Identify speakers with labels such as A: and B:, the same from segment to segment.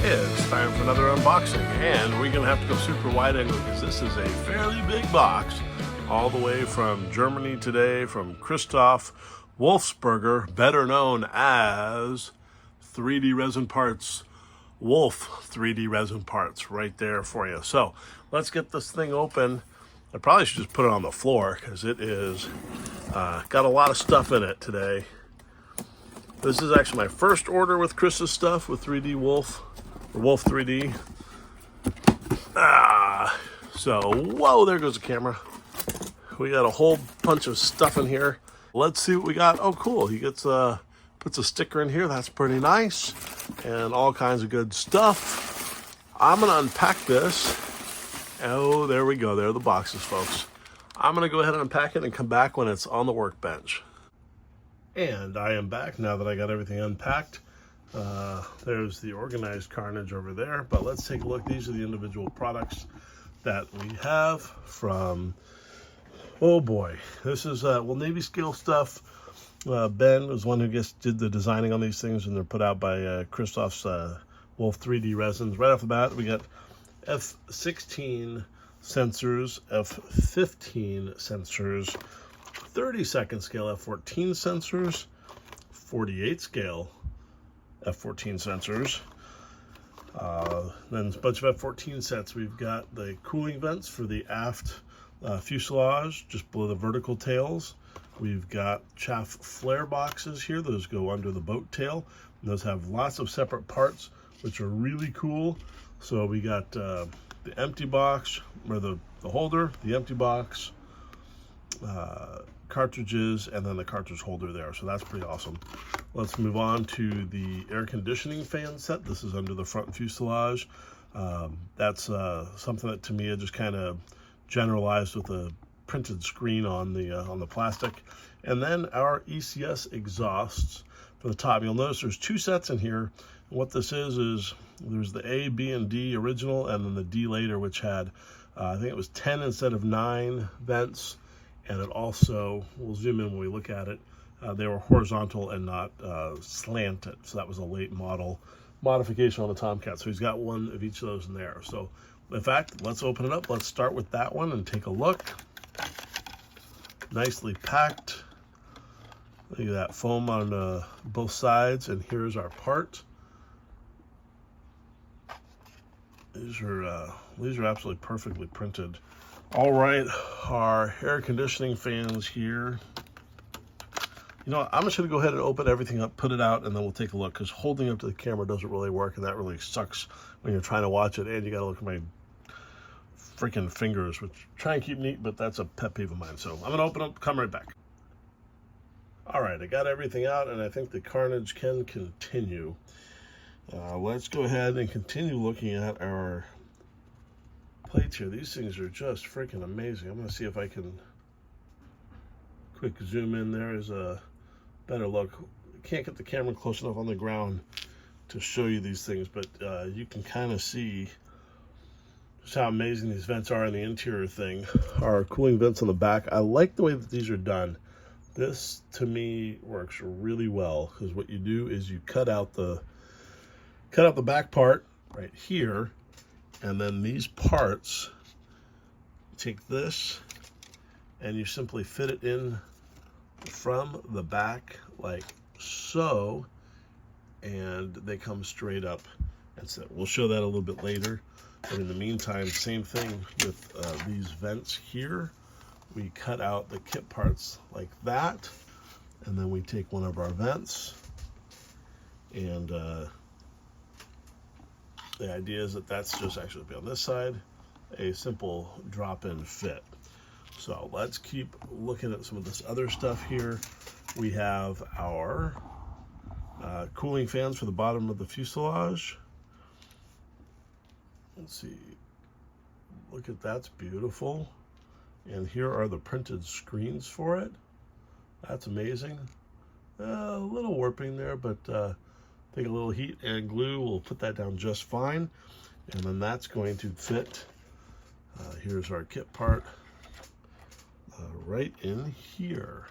A: It's time for another unboxing, and we're going to have to go super wide angle because this is a fairly big box, all the way from Germany today, from Christoph Wolfsberger, better known as 3D Resin Parts, Wolf 3D Resin Parts, right there for you. So let's get this thing open. I probably should just put it on the floor because it is got a lot of stuff in it today. This is actually my first order with Chris's stuff with 3D Wolf, or Wolf 3D. So, whoa, there goes the camera. We got a whole bunch of stuff in here. Let's see what we got. Oh, cool. He gets puts a sticker in here. That's pretty nice. And all kinds of good stuff. I'm going to unpack this. Oh, there we go. There are the boxes, folks. I'm going to go ahead and unpack it and come back when it's on the workbench. And I am back now that I got everything unpacked. There's the organized carnage over there, but let's take a look. These are the individual products that we have from, oh boy, this is, Navy scale stuff. Ben was one who did the designing on these things, and they're put out by Christoph's Wolf 3D resins. Right off the bat, we got F-16 sensors, F-15 sensors, 30-second scale F-14 sensors, 48 scale F-14 sensors, then a bunch of F-14 sets. We've got the cooling vents for the aft fuselage, just below the vertical tails. We've got chaff flare boxes here. Those go under the boat tail. And those have lots of separate parts, which are really cool. So we got the empty box, or the holder, the empty box, cartridges, and then the cartridge holder there. So that's pretty awesome. Let's move on to the air conditioning fan set. This is under the front fuselage. That's something that to me I just kind of generalized with a printed screen on the plastic. And then our ECS exhausts for the top. You'll notice there's two sets in here. And what this is there's the A, B, and D original, and then the D later, which had I think it was 10 instead of 9 vents. And it also, we'll zoom in when we look at it, they were horizontal and not slanted. So that was a late model modification on the Tomcat. So he's got one of each of those in there. So in fact, let's open it up. Let's start with that one and take a look. Nicely packed. Look at that foam on both sides. And here's our part. These are absolutely perfectly printed. All right, our air conditioning fans here. You know what, I'm just gonna go ahead and open everything up, put it out, and then we'll take a look, because holding up to the camera doesn't really work, and that really sucks when you're trying to watch it, and you gotta look at my freaking fingers, which try and keep neat, but that's a pet peeve of mine. So I'm gonna open up, come right back. All right, I got everything out, and I think the carnage can continue. Let's go ahead and continue looking at our plates here. These things are just freaking amazing. I'm going to see if I can quick zoom in. There is a better look. Can't get the camera close enough on the ground to show you these things, but you can kind of see just how amazing these vents are in the interior thing. Our cooling vents on the back. I like the way that these are done. This to me works really well, because what you do is you cut out the back part right here. And then these parts, take this and you simply fit it in from the back like so, and they come straight up. That's it. We'll show that a little bit later. But in the meantime, same thing with these vents here. We cut out the kit parts like that, and then we take one of our vents, and the idea is that that's just actually be on this side, a simple drop-in fit. So let's keep looking at some of this other stuff here. We have our cooling fans for the bottom of the fuselage. Let's see. Look at that's beautiful. And here are the printed screens for it. That's amazing. A little warping there, but take a little heat and glue, we'll put that down just fine. And then that's going to fit. Here's our kit part right in here.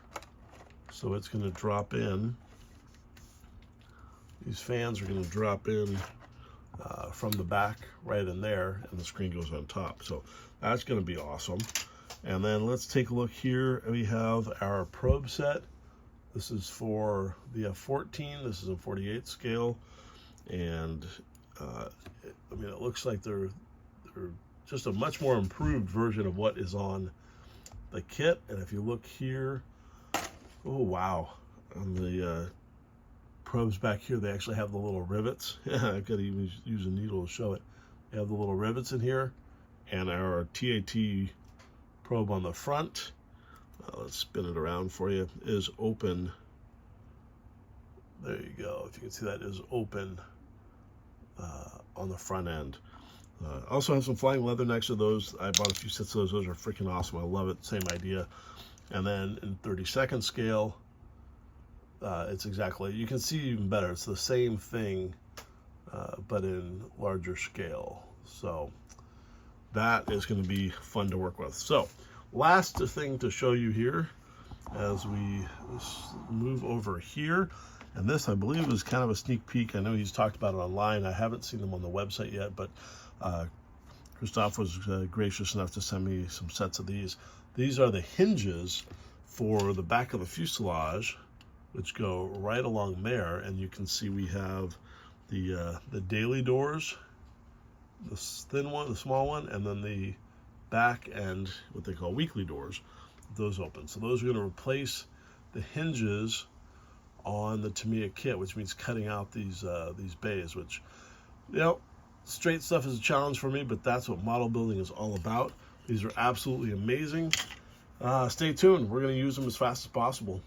A: So it's going to drop in. These fans are going to drop in from the back right in there, and the screen goes on top. So that's going to be awesome. And then let's take a look here. We have our probe set. This is for the F-14. This is a 48 scale, and I mean, it looks like they're just a much more improved version of what is on the kit. And if you look here, oh wow, on the probes back here, they actually have the little rivets. I've got to even use a needle to show it. They have the little rivets in here, and our TAT probe on the front, let's spin it around for you, is open. There you go. If you can see, that is open on the front end. Also have some flying leather next to those. I bought a few sets of those. Those are freaking awesome. I love it. Same idea. And then in 32nd scale, it's exactly, you can see even better. It's the same thing, but in larger scale. So that is going to be fun to work with. So last thing to show you here as we move over here. And this, I believe, is kind of a sneak peek. I know he's talked about it online. I haven't seen them on the website yet, but Christoph was gracious enough to send me some sets of these. These are the hinges for the back of the fuselage, which go right along there. And you can see we have the daily doors, the thin one, the small one, and then the back end, what they call weekly doors, those open. So those are going to replace the hinges on the Tamiya kit, which means cutting out these bays, which, you know, straight stuff is a challenge for me, but that's what model building is all about. These are absolutely amazing. Stay tuned. We're going to use them as fast as possible.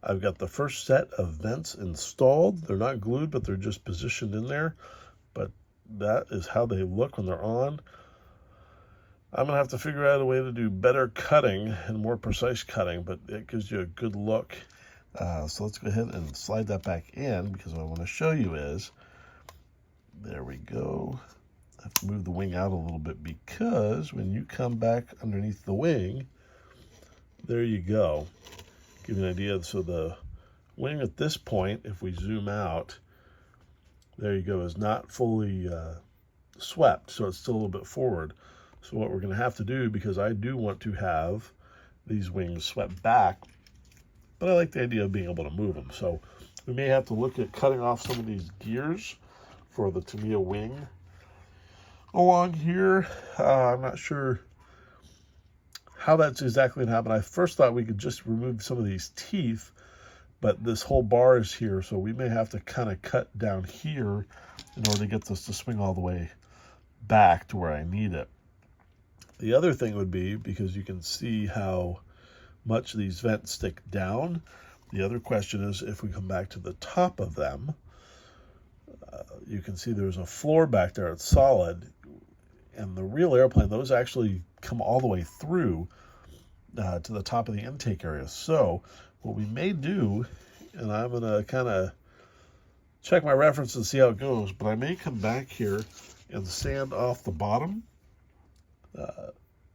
A: I've got the first set of vents installed. They're not glued, but they're just positioned in there. But that is how they look when they're on. I'm going to have to figure out a way to do better cutting and more precise cutting, but it gives you a good look. So let's go ahead and slide that back in, because what I want to show you is, there we go. I have to move the wing out a little bit, because when you come back underneath the wing, there you go. Give you an idea. So the wing at this point, if we zoom out, there you go, is not fully swept, so it's still a little bit forward. So what we're going to have to do, because I do want to have these wings swept back, but I like the idea of being able to move them. So we may have to look at cutting off some of these gears for the Tamiya wing along here. I'm not sure how that's exactly going to happen. I first thought we could just remove some of these teeth, but this whole bar is here, so we may have to kind of cut down here in order to get this to swing all the way back to where I need it. The other thing would be, because you can see how much these vents stick down, the other question is, if we come back to the top of them, you can see there's a floor back there. It's solid. And the real airplane, those actually come all the way through to the top of the intake area. So what we may do, and I'm going to kind of check my reference and see how it goes, but I may come back here and sand off the bottom,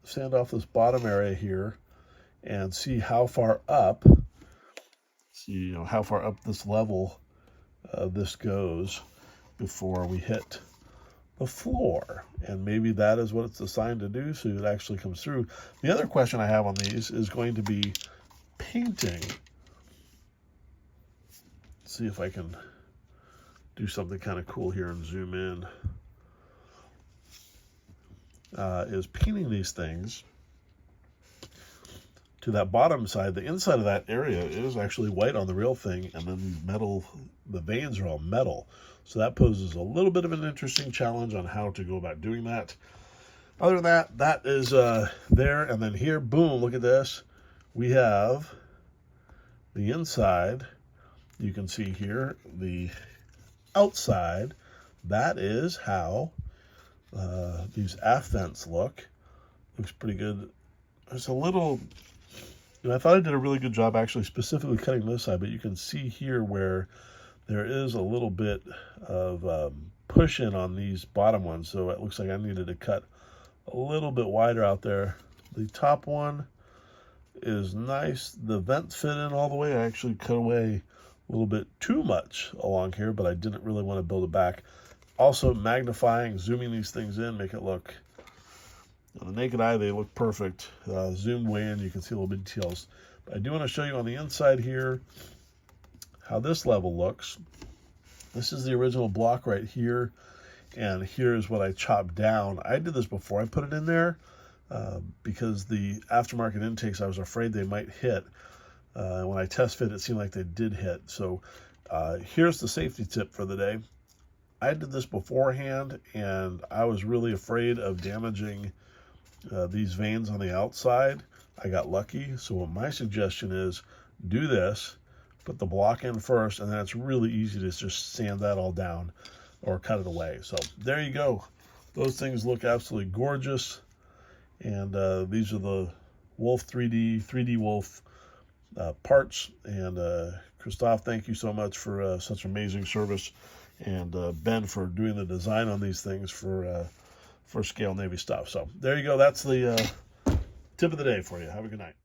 A: sand off this bottom area here, and see how far up, how far up this level this goes before we hit the floor. And maybe that is what it's designed to do, so it actually comes through. The other question I have on these is going to be painting. Let's see if I can do something kind of cool here and zoom in. Is painting these things to that bottom side. The inside of that area is actually white on the real thing, and then the veins are all metal. So that poses a little bit of an interesting challenge on how to go about doing that. Other than that, that is there. And then here, boom, look at this. We have the inside. You can see here the outside. That is how these aft vents look. Looks pretty good. There's a little, I thought I did a really good job actually specifically cutting this side, but you can see here where there is a little bit of push in on these bottom ones, so it looks like I needed to cut a little bit wider out there. The top one is nice. The vents fit in all the way. I actually cut away a little bit too much along here, but I didn't really want to build it back. Also, magnifying, zooming these things in, make it look, on the naked eye, they look perfect. Zoomed way in, you can see little details. But I do want to show you on the inside here how this level looks. This is the original block right here, and here's what I chopped down. I did this before I put it in there because the aftermarket intakes, I was afraid they might hit. When I test fit, it seemed like they did hit. So here's the safety tip for the day. I did this beforehand, and I was really afraid of damaging these vanes on the outside. I got lucky. So what my suggestion is, do this, put the block in first, and then it's really easy to just sand that all down or cut it away. So there you go. Those things look absolutely gorgeous. And these are the Wolf3D, 3D Wolf parts. And Christophe, thank you so much for such amazing service. And Ben for doing the design on these things for Scale Navy stuff. So there you go. That's the tip of the day for you. Have a good night.